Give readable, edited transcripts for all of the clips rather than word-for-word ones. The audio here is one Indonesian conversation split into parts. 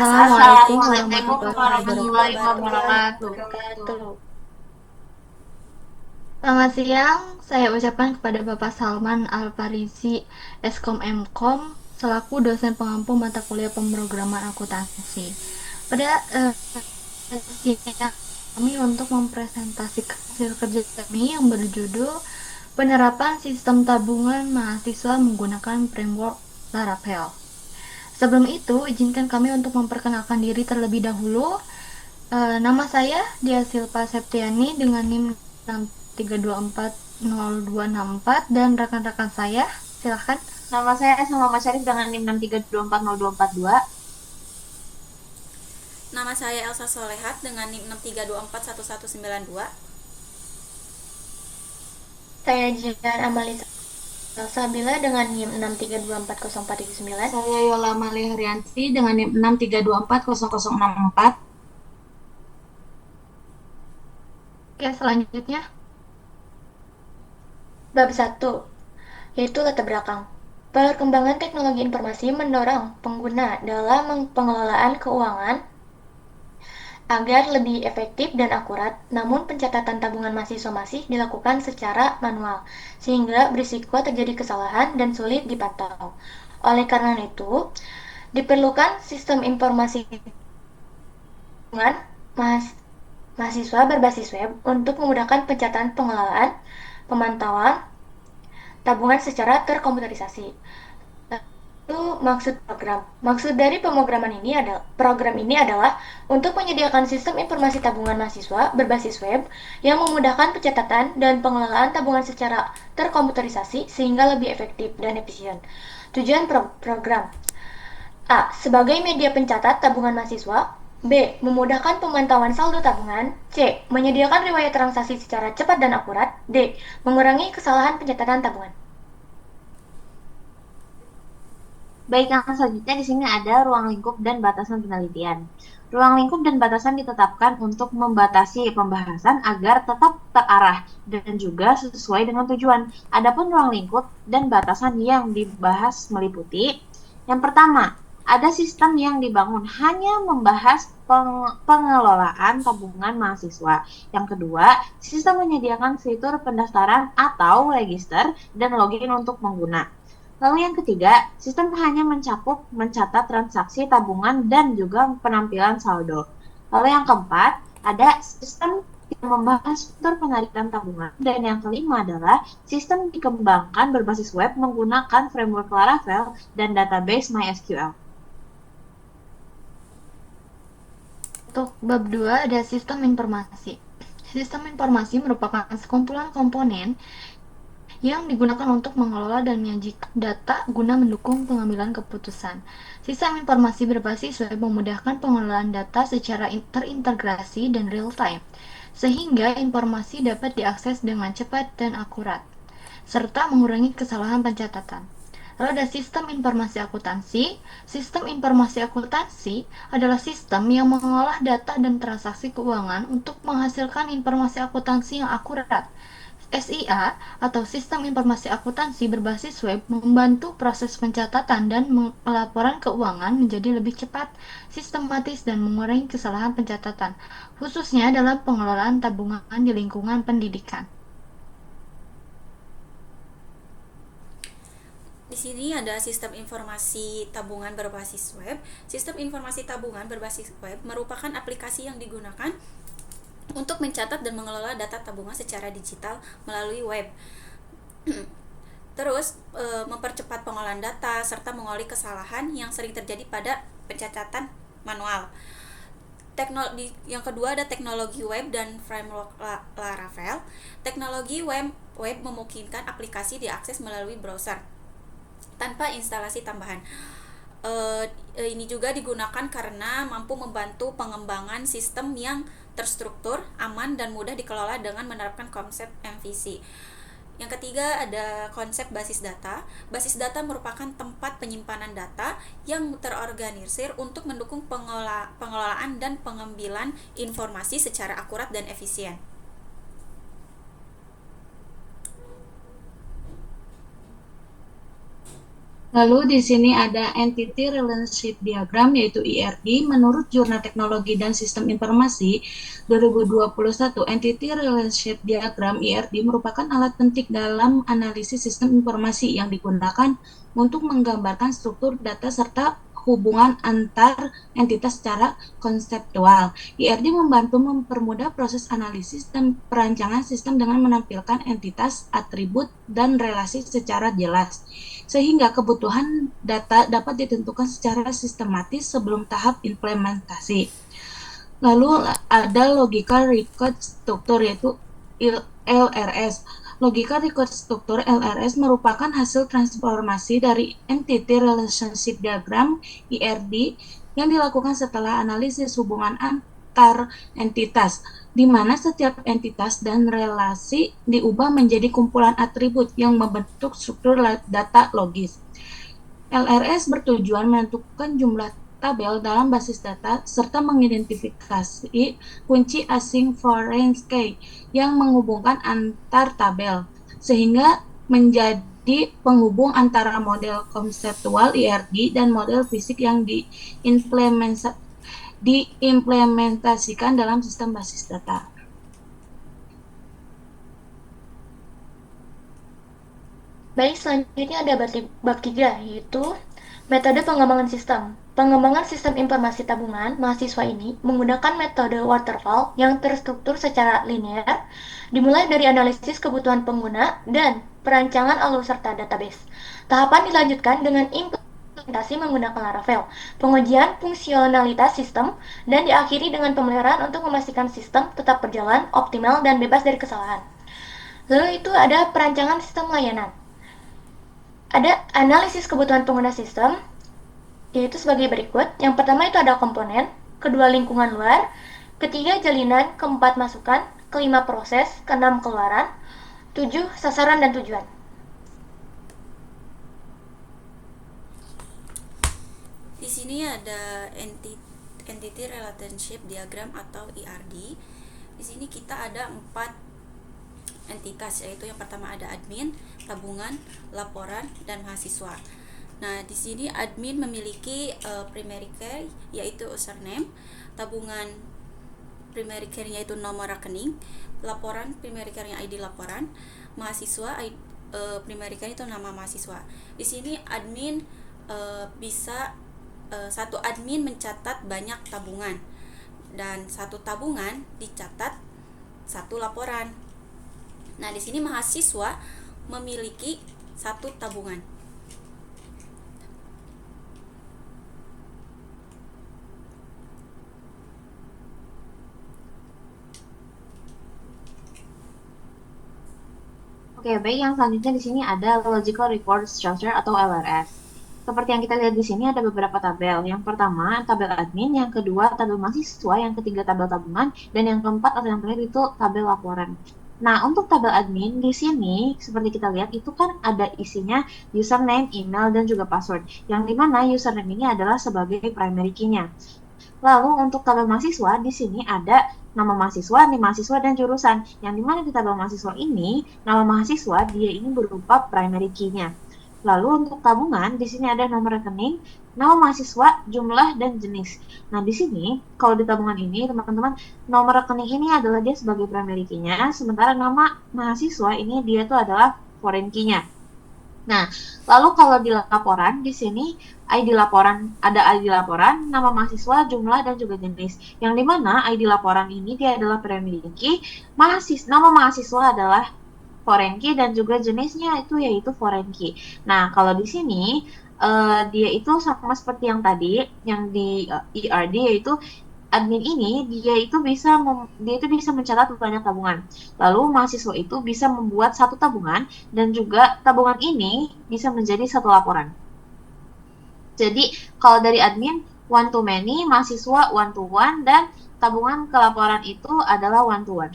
Assalamualaikum Assalamualaikum warahmatullahi warahmatullahi wabarakatuh. wabarakatuh. Selamat siang, saya ucapkan kepada Bapak Salman Al-Farisi, Eskom Mkom, selaku dosen pengampu mata kuliah pemrograman akuntansi. Pada siang kami untuk mempresentasikan hasil kerja kami yang berjudul Penerapan Sistem Tabungan Mahasiswa Menggunakan Framework Laravel. Sebelum itu, izinkan kami untuk memperkenalkan diri terlebih dahulu. Nama saya Dia Silva Septiani dengan NIM 6324024 dan rekan-rekan saya, silahkan. Nama saya Muhammad Syarif dengan NIM 632402402. Nama saya Elsa Solehat dengan NIM 632411192. Saya Jian Amalis Sabila dengan NIM 6324049. Saya Yola Mali Haryanti dengan NIM 632400064. Oke, selanjutnya bab 1, yaitu latar belakang. Perkembangan teknologi informasi mendorong pengguna dalam pengelolaan keuangan agar lebih efektif dan akurat, namun pencatatan tabungan mahasiswa masih dilakukan secara manual, sehingga berisiko terjadi kesalahan dan sulit dipantau. Oleh karena itu, diperlukan sistem informasi tabungan mahasiswa berbasis web untuk memudahkan pencatatan, pengelolaan, pemantauan tabungan secara terkomputerisasi. Itu maksud program. Maksud dari program ini adalah untuk menyediakan sistem informasi tabungan mahasiswa berbasis web yang memudahkan pencatatan dan pengelolaan tabungan secara terkomputerisasi sehingga lebih efektif dan efisien. Tujuan program: A. Sebagai media pencatat tabungan mahasiswa. B. Memudahkan pemantauan saldo tabungan. C. Menyediakan riwayat transaksi secara cepat dan akurat. D. Mengurangi kesalahan pencatatan tabungan. Baik, yang selanjutnya di sini ada ruang lingkup dan batasan penelitian. Ruang lingkup dan batasan ditetapkan untuk membatasi pembahasan agar tetap terarah dan juga sesuai dengan tujuan. Adapun ruang lingkup dan batasan yang dibahas meliputi: yang pertama, ada sistem yang dibangun hanya membahas pengelolaan tabungan mahasiswa. Yang kedua, sistem menyediakan fitur pendaftaran atau register dan login untuk pengguna. Lalu yang ketiga, sistem hanya mencatat transaksi tabungan dan juga penampilan saldo. Lalu yang keempat, ada sistem yang membahas fitur penarikan tabungan. Dan yang kelima adalah sistem dikembangkan berbasis web menggunakan framework Laravel dan database MySQL. Untuk bab 2 ada sistem informasi. Sistem informasi merupakan sekumpulan komponen yang digunakan untuk mengelola dan menyajikan data guna mendukung pengambilan keputusan. Sistem informasi berbasis web memudahkan pengelolaan data secara terintegrasi dan real-time, sehingga informasi dapat diakses dengan cepat dan akurat, serta mengurangi kesalahan pencatatan. Lalu ada sistem informasi akuntansi. Sistem informasi akuntansi adalah sistem yang mengolah data dan transaksi keuangan untuk menghasilkan informasi akuntansi yang akurat. SIA atau Sistem Informasi Akuntansi berbasis web membantu proses pencatatan dan laporan keuangan menjadi lebih cepat, sistematis, dan mengurangi kesalahan pencatatan, khususnya dalam pengelolaan tabungan di lingkungan pendidikan. Di sini ada sistem informasi tabungan berbasis web. Sistem informasi tabungan berbasis web merupakan aplikasi yang digunakan untuk mencatat dan mengelola data tabungan secara digital melalui web. Terus mempercepat pengolahan data serta mengolah kesalahan yang sering terjadi pada pencatatan manual. Yang kedua ada teknologi web dan framework Laravel. Teknologi web memungkinkan aplikasi diakses melalui browser tanpa instalasi tambahan. Ini juga digunakan karena mampu membantu pengembangan sistem yang terstruktur, aman, dan mudah dikelola dengan menerapkan konsep MVC. Yang ketiga ada konsep basis data. Basis data merupakan tempat penyimpanan data yang terorganisir untuk mendukung pengelolaan dan pengambilan informasi secara akurat dan efisien. Lalu di sini ada Entity Relationship Diagram yaitu ERD. Menurut Jurnal Teknologi dan Sistem Informasi 2021, Entity Relationship Diagram ERD merupakan alat penting dalam analisis sistem informasi yang digunakan untuk menggambarkan struktur data serta hubungan antar entitas secara konseptual. ERD membantu mempermudah proses analisis dan perancangan sistem dengan menampilkan entitas, atribut, dan relasi secara jelas sehingga kebutuhan data dapat ditentukan secara sistematis sebelum tahap implementasi. Lalu ada logika record struktur yaitu LRS. Logika record struktur LRS merupakan hasil transformasi dari Entity Relationship Diagram ERD yang dilakukan setelah analisis hubungan antar entitas, di mana setiap entitas dan relasi diubah menjadi kumpulan atribut yang membentuk struktur data logis. LRS bertujuan menentukan jumlah tabel dalam basis data serta mengidentifikasi kunci asing foreign key yang menghubungkan antar tabel, sehingga menjadi penghubung antara model konseptual ERD dan model fisik yang diimplementasikan dalam sistem basis data. Baik, selanjutnya ada bab 3, yaitu metode pengembangan sistem. Pengembangan sistem informasi tabungan mahasiswa ini menggunakan metode waterfall yang terstruktur secara linear, dimulai dari analisis kebutuhan pengguna dan perancangan alur serta database. Tahapan dilanjutkan dengan implementasi menggunakan Laravel, pengujian fungsionalitas sistem, dan diakhiri dengan pemeliharaan untuk memastikan sistem tetap berjalan optimal dan bebas dari kesalahan. Lalu itu ada perancangan sistem layanan. Ada analisis kebutuhan pengguna sistem, yaitu sebagai berikut. Yang pertama itu ada komponen, kedua lingkungan luar, ketiga jalinan, keempat masukan, kelima proses, keenam keluaran, 7 sasaran dan tujuan. Di sini ada Entity Relationship Diagram atau ERD. Di sini kita ada 4 entitas, yaitu yang pertama ada admin, tabungan, laporan, dan mahasiswa. Nah, di sini admin memiliki primary key yaitu username, tabungan primary key-nya yaitu nomor rekening, laporan primary key-nya ID laporan, mahasiswa primary key itu nama mahasiswa. Di sini admin bisa satu admin mencatat banyak tabungan dan satu tabungan dicatat satu laporan. Nah, di sini mahasiswa memiliki satu tabungan. Oke, baik, yang selanjutnya di sini ada Logical Record Structure atau LRS. Seperti yang kita lihat di sini ada beberapa tabel. Yang pertama tabel admin, yang kedua tabel mahasiswa, yang ketiga tabel tabungan, dan yang keempat atau yang terakhir itu tabel laporan. Nah, untuk tabel admin di sini seperti kita lihat itu kan ada isinya username, email, dan juga password. Yang dimana username ini adalah sebagai primary key-nya. Lalu untuk tabel mahasiswa di sini ada nama mahasiswa, nim mahasiswa, dan jurusan. Yang dimana di tabel mahasiswa ini nama mahasiswa dia ini berupa primary key-nya. Lalu untuk tabungan di sini ada nomor rekening, nama mahasiswa, jumlah, dan jenis. Nah, di sini kalau di tabungan ini teman-teman nomor rekening ini adalah dia sebagai primary key-nya, sementara nama mahasiswa ini dia tuh adalah foreign key-nya. Nah, lalu kalau di laporan di sini ID laporan ada ID laporan, nama mahasiswa, jumlah, dan juga jenis. Yang dimana ID laporan ini dia adalah primary key, nama mahasiswa adalah foreign key dan juga jenisnya itu yaitu foreign key. Nah, kalau di sini dia itu sama seperti yang tadi yang di ERD yaitu admin ini dia itu bisa mencatat banyak tabungan. Lalu mahasiswa itu bisa membuat satu tabungan dan juga tabungan ini bisa menjadi satu laporan. Jadi kalau dari admin one to many, mahasiswa one to one, dan tabungan ke laporan itu adalah one to one.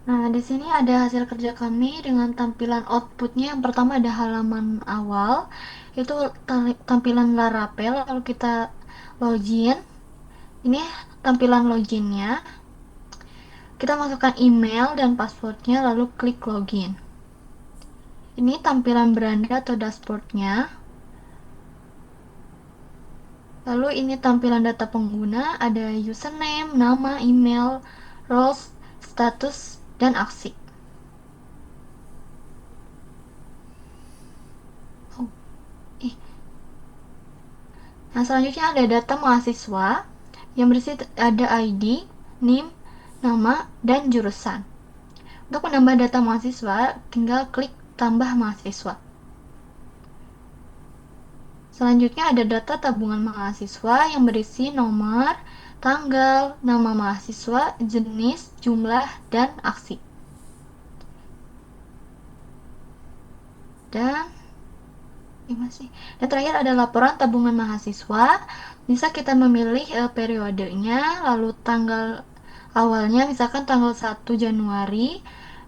Nah, di sini ada hasil kerja kami dengan tampilan outputnya. Yang pertama ada halaman awal, itu tampilan Laravel, lalu kita login. Ini tampilan loginnya. Kita masukkan email dan passwordnya, lalu klik login. Ini tampilan beranda atau dashboardnya. Lalu ini tampilan data pengguna, ada username, nama, email, roles, status, dan aksi. Nah, selanjutnya ada data mahasiswa yang berisi ada ID, NIM, nama, dan jurusan. Untuk menambah data mahasiswa, tinggal klik tambah mahasiswa. Selanjutnya ada data tabungan mahasiswa yang berisi nomor, tanggal, nama mahasiswa, jenis, jumlah, dan aksi. Dan terakhir ada laporan tabungan mahasiswa. Bisa kita memilih periodenya, lalu tanggal awalnya misalkan tanggal 1 Januari,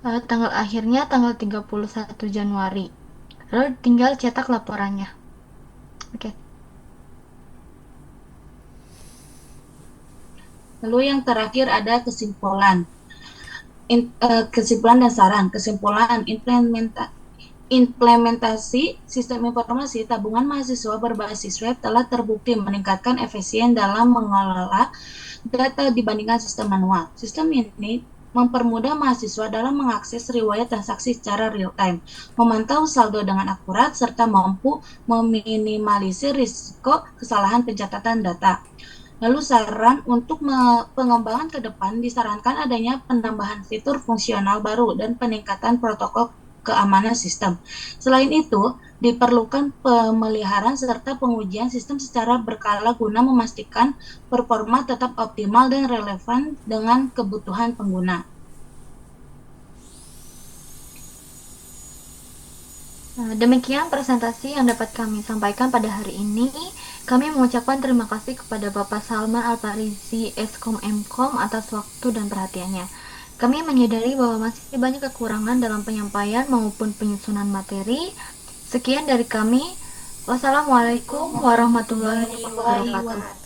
tanggal akhirnya tanggal 31 Januari. Lalu tinggal cetak laporannya. Oke. Lalu yang terakhir ada kesimpulan. Kesimpulan dan saran. Kesimpulan implementasi sistem informasi tabungan mahasiswa berbasis web telah terbukti meningkatkan efisien dalam mengelola data dibandingkan sistem manual. Sistem ini mempermudah mahasiswa dalam mengakses riwayat transaksi secara real-time, memantau saldo dengan akurat, serta mampu meminimalisir risiko kesalahan pencatatan data. Lalu saran untuk pengembangan ke depan disarankan adanya penambahan fitur fungsional baru dan peningkatan protokol keamanan sistem. Selain itu, diperlukan pemeliharaan serta pengujian sistem secara berkala guna memastikan performa tetap optimal dan relevan dengan kebutuhan pengguna. Nah, demikian presentasi yang dapat kami sampaikan pada hari ini. Kami mengucapkan terima kasih kepada Bapak Salman Al-Farizi, Eskom Mkom atas waktu dan perhatiannya. Kami menyadari bahwa masih banyak kekurangan dalam penyampaian maupun penyusunan materi. Sekian dari kami. Wassalamualaikum warahmatullahi wabarakatuh.